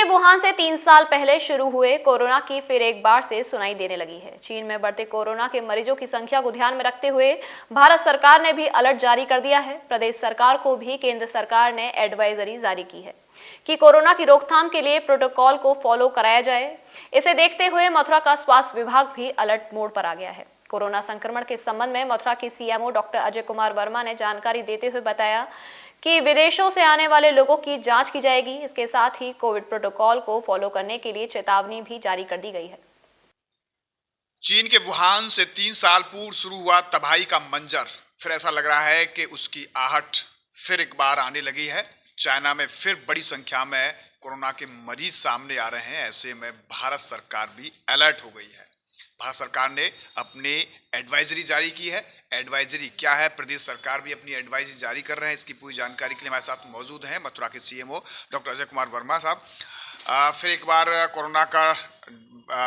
Wuhan से 3 साल पहले शुरू हुए कोरोना की फिर एक बार से सुनाई देने लगी है। चीन में बढ़ते कोरोना के मरीजों की संख्या को ध्यान में रखते हुए भारत सरकार ने भी अलर्ट जारी कर दिया है। प्रदेश सरकार को भी केंद्र सरकार ने एडवाइजरी जारी की है कि कोरोना की रोकथाम के लिए प्रोटोकॉल को फॉलो कराया जाए। इसे देखते हुए मथुरा का स्वास्थ्य विभाग भी अलर्ट मोड पर आ गया है। कोरोना संक्रमण के संबंध में मथुरा के सीएमओ डॉक्टर अजय कुमार वर्मा ने जानकारी देते हुए बताया कि विदेशों से आने वाले लोगों की जांच की जाएगी। इसके साथ ही कोविड प्रोटोकॉल को फॉलो करने के लिए चेतावनी भी जारी कर दी गई है। चीन के वुहान से 3 साल पूर्व शुरू हुआ तबाही का मंजर फिर ऐसा लग रहा है कि उसकी आहट फिर एक बार आने लगी है। चाइना में फिर बड़ी संख्या में कोरोना के मरीज सामने आ रहे हैं। ऐसे में भारत सरकार भी अलर्ट हो गई है। भारत सरकार ने अपनी एडवाइजरी जारी की है। एडवाइजरी क्या है, प्रदेश सरकार भी अपनी एडवाइजरी जारी कर रहे हैं। इसकी पूरी जानकारी के लिए हमारे साथ मौजूद हैं मथुरा के सीएमओ डॉक्टर अजय कुमार वर्मा साहब। फिर एक बार कोरोना का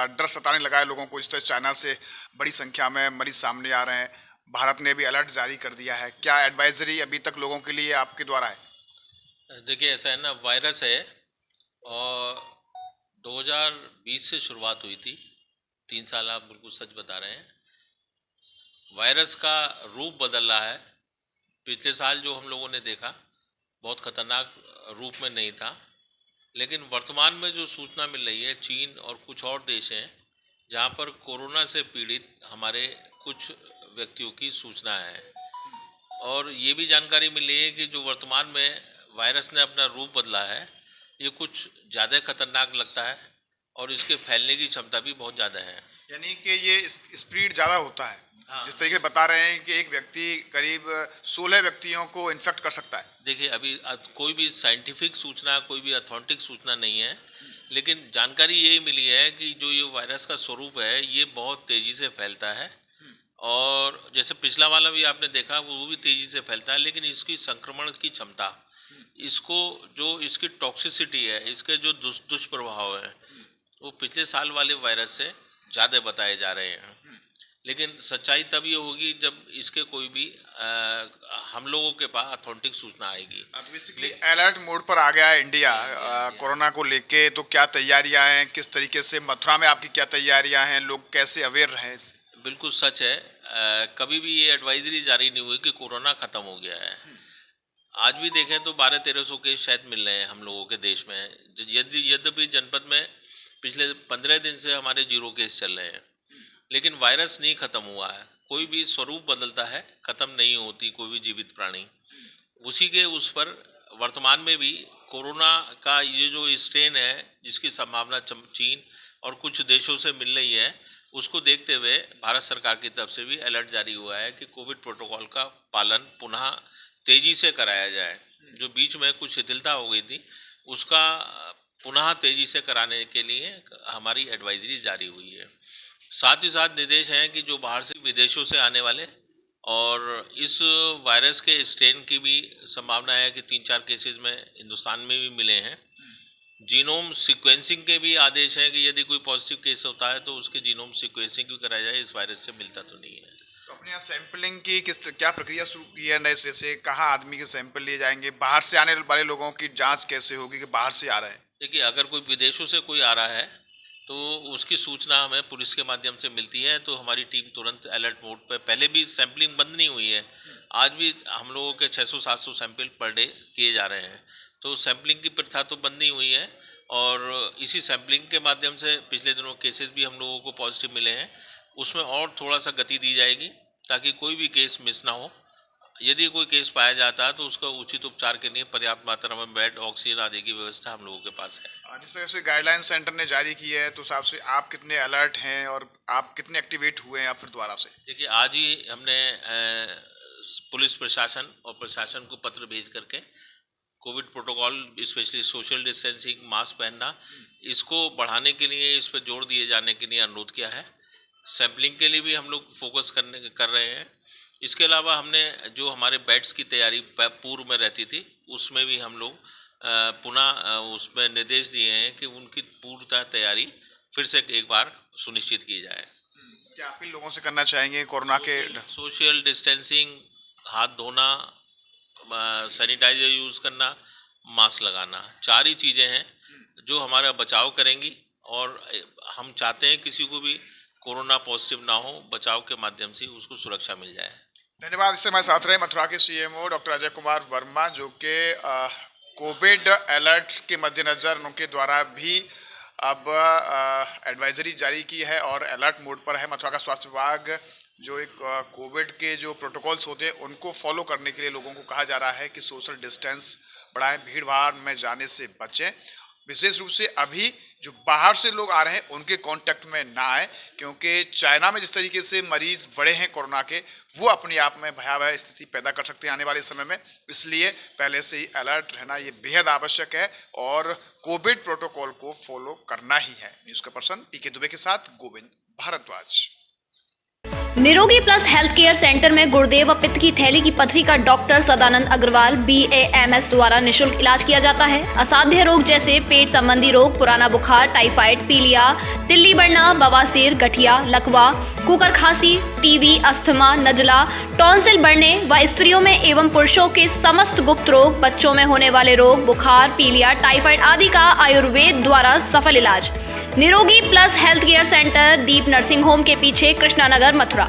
डर सताने लगा है लोगों को। इस तरह चाइना से बड़ी संख्या में मरीज सामने आ रहे हैं। भारत ने भी अलर्ट जारी कर दिया है। क्या एडवाइजरी अभी तक लोगों के लिए आपके द्वारा है? देखिए, ऐसा है ना, वायरस है और 2020 से शुरुआत हुई थी। 3 साल आप बिल्कुल सच बता रहे हैं। वायरस का रूप बदल रहा है। पिछले साल जो हम लोगों ने देखा बहुत खतरनाक रूप में नहीं था, लेकिन वर्तमान में जो सूचना मिल रही है, चीन और कुछ और देश हैं जहां पर कोरोना से पीड़ित हमारे कुछ व्यक्तियों की सूचना है। और ये भी जानकारी मिली है कि जो वर्तमान में वायरस ने अपना रूप बदला है, ये कुछ ज़्यादा खतरनाक लगता है और इसके फैलने की क्षमता भी बहुत ज़्यादा है। यानी कि ये स्पीड ज़्यादा होता है। हाँ। जिस तरीके से बता रहे हैं कि एक व्यक्ति करीब 16 व्यक्तियों को इन्फेक्ट कर सकता है। देखिए, अभी कोई भी साइंटिफिक सूचना, कोई भी अथेंटिक सूचना नहीं है, लेकिन जानकारी यही मिली है कि जो ये वायरस का स्वरूप है, ये बहुत तेज़ी से फैलता है। और जैसे पिछला वाला भी आपने देखा, वो भी तेज़ी से फैलता है, लेकिन इसकी संक्रमण की क्षमता, इसको जो इसकी टॉक्सिसिटी है, इसके जो दुष्प्रभाव हैं, वो पिछले साल वाले वायरस से ज़्यादा बताए जा रहे हैं। लेकिन सच्चाई तब ये होगी जब इसके कोई भी हम लोगों के पास अथेंटिक सूचना आएगी। बेसिकली अलर्ट मोड पर आ गया है इंडिया कोरोना को लेके। तो क्या तैयारियां हैं, किस तरीके से मथुरा में आपकी क्या तैयारियां हैं, लोग कैसे अवेयर रहे इससे? बिल्कुल सच है। कभी भी ये एडवाइजरी जारी नहीं हुई कि कोरोना ख़त्म हो गया है। आज भी देखें तो 1200-1300 केस शायद मिल रहे हैं हम लोगों के देश में। यद्यपि जनपद में पिछले 15 दिन से हमारे 0 केस चल रहे हैं, लेकिन वायरस नहीं ख़त्म हुआ है। कोई भी स्वरूप बदलता है, ख़त्म नहीं होती कोई भी जीवित प्राणी। उसी के उस पर वर्तमान में भी कोरोना का ये जो स्ट्रेन है, जिसकी संभावना चीन और कुछ देशों से मिल रही है, उसको देखते हुए भारत सरकार की तरफ से भी अलर्ट जारी हुआ है कि कोविड प्रोटोकॉल का पालन पुनः तेज़ी से कराया जाए। जो बीच में कुछ शिथिलता हो गई थी, उसका पुनः तेज़ी से कराने के लिए हमारी एडवाइजरी जारी हुई है। साथ ही साथ निर्देश हैं कि जो बाहर से विदेशों से आने वाले और इस वायरस के स्ट्रेन की भी संभावना है कि 3-4 केसेस में हिंदुस्तान में भी मिले हैं। जीनोम सीक्वेंसिंग के भी आदेश हैं कि यदि कोई पॉजिटिव केस होता है तो उसके जीनोम सीक्वेंसिंग भी कराया जाए। इस वायरस से मिलता तो नहीं है। तो अपने यहाँ सैंपलिंग की क्या प्रक्रिया शुरू की है नए सिरे से? कहाँ आदमी के सैंपल लिए जाएंगे? बाहर से आने वाले लोगों की जांच कैसे होगी कि बाहर से आ रहे हैं? देखिए, अगर कोई विदेशों से कोई आ रहा है तो उसकी सूचना हमें पुलिस के माध्यम से मिलती है, तो हमारी टीम तुरंत अलर्ट मोड पर। पहले भी सैंपलिंग बंद नहीं हुई है। आज भी हम लोगों के 600-700 सैंपल पर डे किए जा रहे हैं, तो सैंपलिंग की प्रथा तो बंद नहीं हुई है। और इसी सैंपलिंग के माध्यम से पिछले दिनों केसेस भी हम लोगों को पॉजिटिव मिले हैं, उसमें और थोड़ा सा गति दी जाएगी ताकि कोई भी केस मिस ना हो। यदि कोई केस पाया जाता है तो उसका उचित उपचार के लिए पर्याप्त मात्रा में बेड, ऑक्सीजन आदि की व्यवस्था हम लोगों के पास है। जिस तरह से गाइडलाइन सेंटर ने जारी की है, तो हिसाब से आप कितने अलर्ट हैं और आप कितने एक्टिवेट हुए हैं फिर दोबारा से? देखिए, आज ही हमने पुलिस प्रशासन और प्रशासन को पत्र भेज करके Covid protocol, specially social distancing, mask पहनना, इसको बढ़ाने के लिए, इस पर जोर दिए जाने के लिए अनुरोध किया है। सैम्पलिंग के लिए भी हम लोग फोकस कर रहे हैं। इसके अलावा हमने जो हमारे बेड्स की तैयारी पूर्व में रहती थी, उसमें भी हम लोग पुनः उसमें निर्देश दिए हैं कि उनकी पूर्णतः तैयारी फिर से एक बार सुनिश्चित की जाए। क्या आप इन लोगों से करना चाहेंगे कोरोना के? सोशल डिस्टेंसिंग, हाथ धोना, सैनिटाइजर यूज़ करना, मास्क लगाना, 4 ही चीज़ें हैं जो हमारा बचाव करेंगी, और हम चाहते हैं किसी को भी कोरोना पॉजिटिव ना हो, बचाव के माध्यम से उसको सुरक्षा मिल जाए। धन्यवाद। इससे हमारे साथ रहे मथुरा के सीएमओ डॉक्टर अजय कुमार वर्मा, जो कि कोविड अलर्ट के मद्देनजर उनके द्वारा भी अब एडवाइजरी जारी की है और अलर्ट मोड पर है। मथुरा का स्वास्थ्य विभाग जो एक कोविड के जो प्रोटोकॉल्स होते हैं उनको फॉलो करने के लिए लोगों को कहा जा रहा है कि सोशल डिस्टेंस बढ़ाएं, भीड़ भाड़ में जाने से बचें, विशेष रूप से अभी जो बाहर से लोग आ रहे हैं उनके कांटेक्ट में ना आए, क्योंकि चाइना में जिस तरीके से मरीज बढ़े हैं कोरोना के, वो अपने आप में भयावह स्थिति पैदा कर सकते हैं आने वाले समय में। इसलिए पहले से ही अलर्ट रहना ये बेहद आवश्यक है और कोविड प्रोटोकॉल को फॉलो करना ही है। न्यूज़ का पर्सन पीके दुबे के साथ गोविंद भारद्वाज। निरोगी प्लस हेल्थ केयर सेंटर में गुर्दे व पित्त की थैली की पथरी का डॉक्टर सदानंद अग्रवाल BAMS द्वारा निशुल्क इलाज किया जाता है। असाध्य रोग जैसे पेट संबंधी रोग, पुराना बुखार, टाइफाइड, पीलिया, तिल्ली बढ़ना, बवासीर, गठिया, लकवा, कुकर खांसी, टीबी, अस्थमा, नजला, टॉन्सिल बढ़ने व स्त्रियों में एवं पुरुषों के समस्त गुप्त रोग, बच्चों में होने वाले रोग, बुखार, पीलिया, टाइफाइड आदि का आयुर्वेद द्वारा सफल इलाज। निरोगी प्लस हेल्थ केयर सेंटर, दीप नर्सिंग होम के पीछे, कृष्णा नगर, मथुरा।